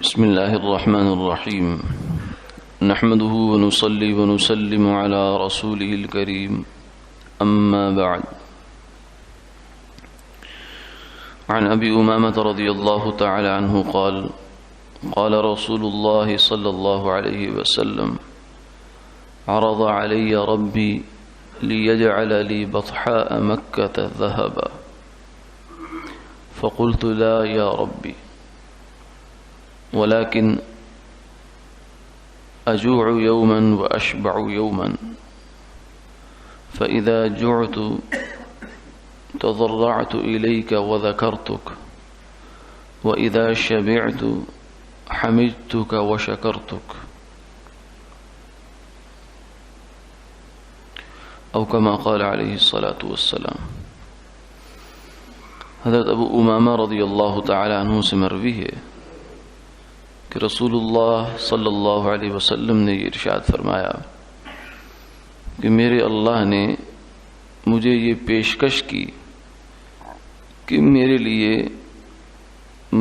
بسم الله الرحمن الرحيم نحمده ونصلي ونسلم على رسوله الكريم أما بعد عن أبي أمامة رضي الله تعالى عنه قال قال رسول الله صلى الله عليه وسلم عرض علي ربي ليجعل لي بطحاء مكة ذهبا فقلت لا يا ربي ولكن أجوع يوما وأشبع يوما فإذا جعت تضرعت إليك وذكرتك وإذا شبعت حمدتك وشكرتك أو كما قال عليه الصلاة والسلام۔ حضرت ابو امامہ رضی اللہ تعالی عنہ سے مروی ہے کہ رسول اللہ صلی اللہ علیہ وسلم نے یہ ارشاد فرمایا کہ میرے اللہ نے مجھے یہ پیشکش کی کہ میرے لیے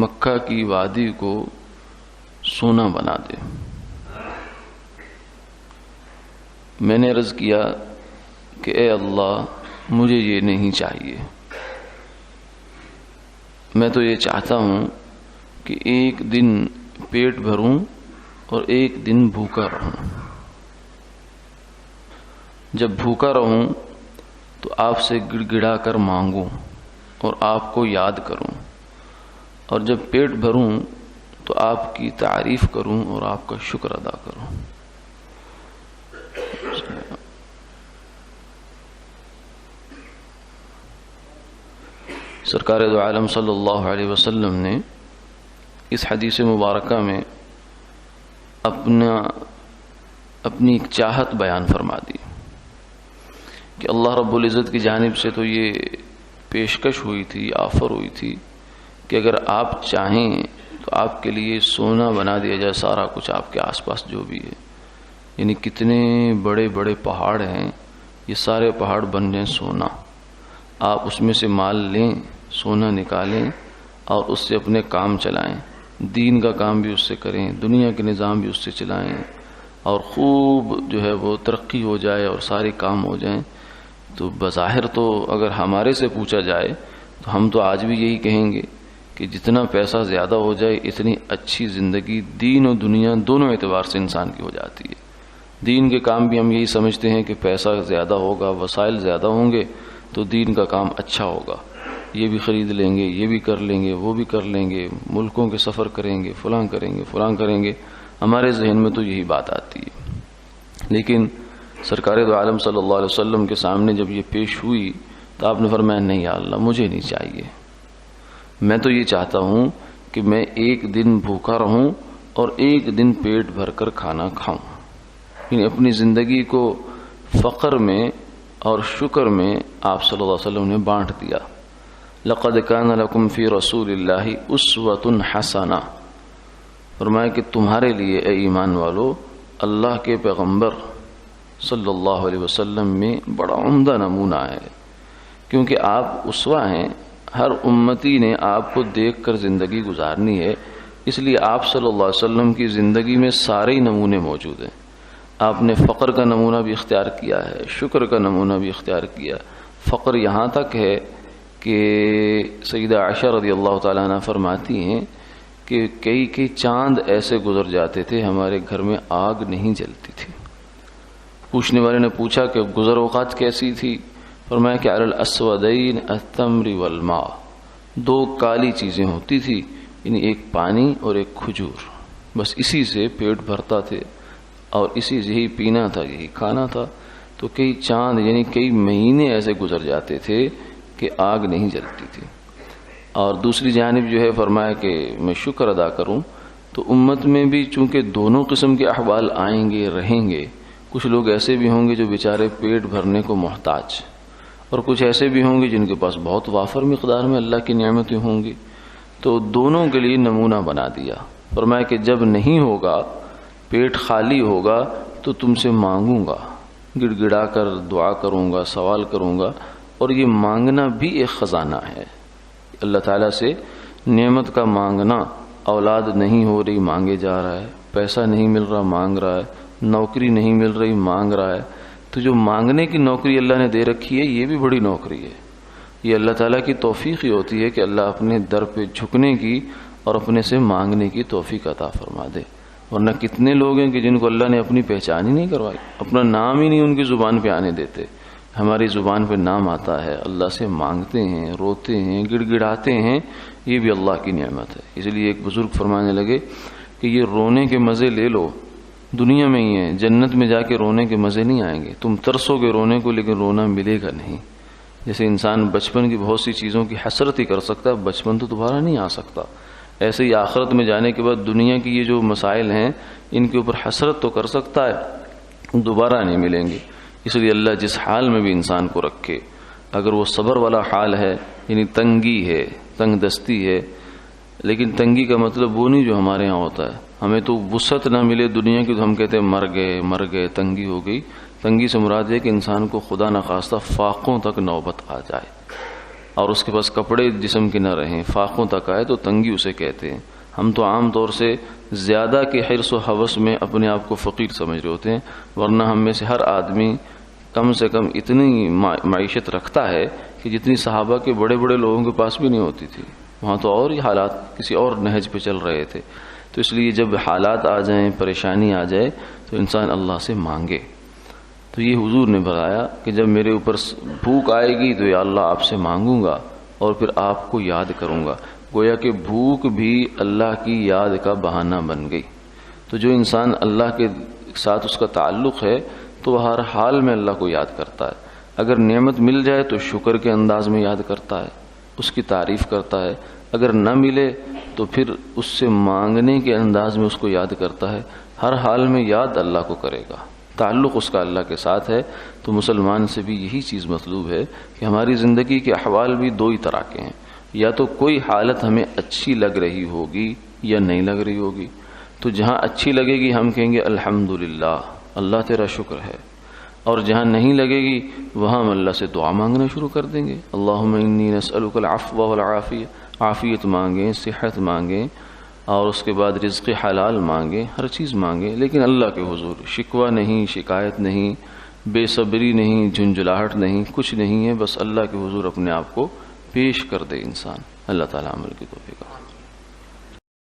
مکہ کی وادی کو سونا بنا دے۔ میں نے عرض کیا کہ اے اللہ مجھے یہ نہیں چاہیے، میں تو یہ چاہتا ہوں کہ ایک دن پیٹ بھروں اور ایک دن بھوکا رہوں۔ جب بھوکا رہوں تو آپ سے گڑ گڑا کر مانگوں اور آپ کو یاد کروں، اور جب پیٹ بھروں تو آپ کی تعریف کروں اور آپ کا شکر ادا کروں۔ سرکار دو عالم صلی اللہ علیہ وسلم نے اس حدیث مبارکہ میں اپنی ایک چاہت بیان فرما دی کہ اللہ رب العزت کی جانب سے تو یہ پیشکش ہوئی تھی، آفر ہوئی تھی کہ اگر آپ چاہیں تو آپ کے لیے سونا بنا دیا جائے، سارا کچھ آپ کے آس پاس جو بھی ہے، یعنی کتنے بڑے بڑے پہاڑ ہیں، یہ سارے پہاڑ بن جائیں سونا، آپ اس میں سے مال لیں، سونا نکالیں اور اس سے اپنے کام چلائیں، دین کا کام بھی اس سے کریں، دنیا کے نظام بھی اس سے چلائیں، اور خوب جو ہے وہ ترقی ہو جائے اور سارے کام ہو جائیں۔ تو بظاہر تو اگر ہمارے سے پوچھا جائے تو ہم تو آج بھی یہی کہیں گے کہ جتنا پیسہ زیادہ ہو جائے اتنی اچھی زندگی دین و دنیا دونوں اعتبار سے انسان کی ہو جاتی ہے۔ دین کے کام بھی ہم یہی سمجھتے ہیں کہ پیسہ زیادہ ہوگا، وسائل زیادہ ہوں گے تو دین کا کام اچھا ہوگا، یہ بھی خرید لیں گے، یہ بھی کر لیں گے، وہ بھی کر لیں گے، ملکوں کے سفر کریں گے، فلاں کریں گے، فلاں کریں گے، ہمارے ذہن میں تو یہی بات آتی ہے۔ لیکن سرکار دو عالم صلی اللہ علیہ وسلم کے سامنے جب یہ پیش ہوئی تو آپ نے فرمایا نہیں یا اللہ مجھے نہیں چاہیے، میں تو یہ چاہتا ہوں کہ میں ایک دن بھوکا رہوں اور ایک دن پیٹ بھر کر کھانا کھاؤں، یعنی اپنی زندگی کو فقر میں اور شکر میں آپ صلی اللہ علیہ وسلم نے بانٹ دیا۔ لقد کان لکم فی رسول اللہ اسوۃ حسنہ، فرمایا کہ تمہارے لیے اے ایمان والو اللہ کے پیغمبر صلی اللہ علیہ وسلم میں بڑا عمدہ نمونہ ہے، کیونکہ آپ اسوہ ہیں، ہر امتی نے آپ کو دیکھ کر زندگی گزارنی ہے، اس لیے آپ صلی اللہ علیہ وسلم کی زندگی میں سارے نمونے موجود ہیں۔ آپ نے فقر کا نمونہ بھی اختیار کیا ہے، شکر کا نمونہ بھی اختیار کیا۔ فقر یہاں تک ہے کہ سیدہ عائشہ رضی اللہ تعالیٰ عنہ فرماتی ہیں کہ کئی چاند ایسے گزر جاتے تھے ہمارے گھر میں آگ نہیں جلتی تھی۔ پوچھنے والے نے پوچھا کہ گزر اوقات کیسی تھی؟ فرمایا کہ علی الاسودین التمر والماء، دو کالی چیزیں ہوتی تھی، یعنی ایک پانی اور ایک کھجور، بس اسی سے پیٹ بھرتا تھے اور اسی سے ہی پینا تھا، یہی کھانا تھا۔ تو کئی چاند یعنی کئی مہینے ایسے گزر جاتے تھے کہ آگ نہیں جلتی تھی۔ اور دوسری جانب جو ہے فرمایا کہ میں شکر ادا کروں، تو امت میں بھی چونکہ دونوں قسم کے احوال آئیں گے رہیں گے، کچھ لوگ ایسے بھی ہوں گے جو بیچارے پیٹ بھرنے کو محتاج، اور کچھ ایسے بھی ہوں گے جن کے پاس بہت وافر مقدار میں اللہ کی نعمتیں ہوں گی، تو دونوں کے لیے نمونہ بنا دیا۔ فرمایا کہ جب نہیں ہوگا، پیٹ خالی ہوگا تو تم سے مانگوں گا، گڑ گڑا کر دعا کروں گا، سوال کروں گا، اور یہ مانگنا بھی ایک خزانہ ہے۔ اللہ تعالیٰ سے نعمت کا مانگنا اولاد نہیں ہو رہی مانگے جا رہا ہے، پیسہ نہیں مل رہا مانگ رہا ہے، نوکری نہیں مل رہی مانگ رہا ہے. تو جو مانگنے کی نوکری اللہ نے دے رکھی ہے یہ بھی بڑی نوکری ہے. یہ اللہ تعالیٰ کی توفیق ہی ہوتی ہے کہ اللہ اپنے در پہ جھکنے کی اور اپنے سے مانگنے کی توفیق عطا فرما دے. ورنہ کتنے لوگ ہیں کہ جن کو اللہ نے اپنی پہچان ہی نہیں کروائی، اپنا نام ہی نہیں ان کی زبان پہ آنے دیتے. ہماری زبان پہ نام آتا ہے، اللہ سے مانگتے ہیں، روتے ہیں، گڑ گڑاتے ہیں، یہ بھی اللہ کی نعمت ہے. اس لیے ایک بزرگ فرمانے لگے کہ یہ رونے کے مزے لے لو، دنیا میں ہی ہیں، جنت میں جا کے رونے کے مزے نہیں آئیں گے. تم ترسو گے رونے کو لیکن رونا ملے گا نہیں. جیسے انسان بچپن کی بہت سی چیزوں کی حسرت ہی کر سکتا ہے، بچپن تو دوبارہ نہیں آ سکتا، ایسے ہی آخرت میں جانے کے بعد دنیا کی یہ جو مسائل ہیں ان کے اوپر حسرت تو کر سکتا ہے، دوبارہ نہیں ملیں گے. اس لیے اللہ جس حال میں بھی انسان کو رکھے، اگر وہ صبر والا حال ہے، یعنی تنگی ہے، تنگ دستی ہے، لیکن تنگی کا مطلب وہ نہیں جو ہمارے یہاں ہوتا ہے. ہمیں تو وسعت نہ ملے دنیا کی تو ہم کہتے ہیں مر گئے تنگی ہو گئی. تنگی سے مراد ہے کہ انسان کو خدا نخواستہ فاقوں تک نوبت آ جائے اور اس کے پاس کپڑے جسم کے نہ رہیں، فاقوں تک آئے تو تنگی اسے کہتے ہیں. ہم تو عام طور سے زیادہ کے حرص و حوث میں اپنے آپ کو فقیر سمجھ رہے ہوتے ہیں، ورنہ ہم میں سے ہر آدمی کم سے کم اتنی معیشت رکھتا ہے کہ جتنی صحابہ کے بڑے بڑے لوگوں کے پاس بھی نہیں ہوتی تھی. وہاں تو اور ہی حالات کسی اور نہج پہ چل رہے تھے. تو اس لیے جب حالات آ جائیں، پریشانی آ جائے تو انسان اللہ سے مانگے. تو یہ حضور نے بتایا کہ جب میرے اوپر بھوک آئے گی تو یا اللہ آپ سے مانگوں گا اور پھر آپ کو یاد کروں گا. گویا کہ بھوک بھی اللہ کی یاد کا بہانہ بن گئی. تو جو انسان اللہ کے ساتھ اس کا تعلق ہے تو وہ ہر حال میں اللہ کو یاد کرتا ہے. اگر نعمت مل جائے تو شکر کے انداز میں یاد کرتا ہے، اس کی تعریف کرتا ہے. اگر نہ ملے تو پھر اس سے مانگنے کے انداز میں اس کو یاد کرتا ہے. ہر حال میں یاد اللہ کو کرے گا، تعلق اس کا اللہ کے ساتھ ہے. تو مسلمان سے بھی یہی چیز مطلوب ہے کہ ہماری زندگی کے احوال بھی دو ہی طرح کے ہیں. یا تو کوئی حالت ہمیں اچھی لگ رہی ہوگی یا نہیں لگ رہی ہوگی. تو جہاں اچھی لگے گی ہم کہیں گے الحمدللہ، اللہ تیرا شکر ہے. اور جہاں نہیں لگے گی وہاں ہم اللہ سے دعا مانگنا شروع کر دیں گے. اللہم انی نسألک العفو والعافیہ، عافیت مانگیں، صحت مانگیں، اور اس کے بعد رزق حلال مانگیں، ہر چیز مانگیں، لیکن اللہ کے حضور. شکوہ نہیں، شکایت نہیں، بے صبری نہیں، جھنجھلاہٹ نہیں، کچھ نہیں ہے. بس اللہ کے حضور اپنے آپ کو پیش کر دے انسان. اللہ تعالیٰ عمل کی توفیق.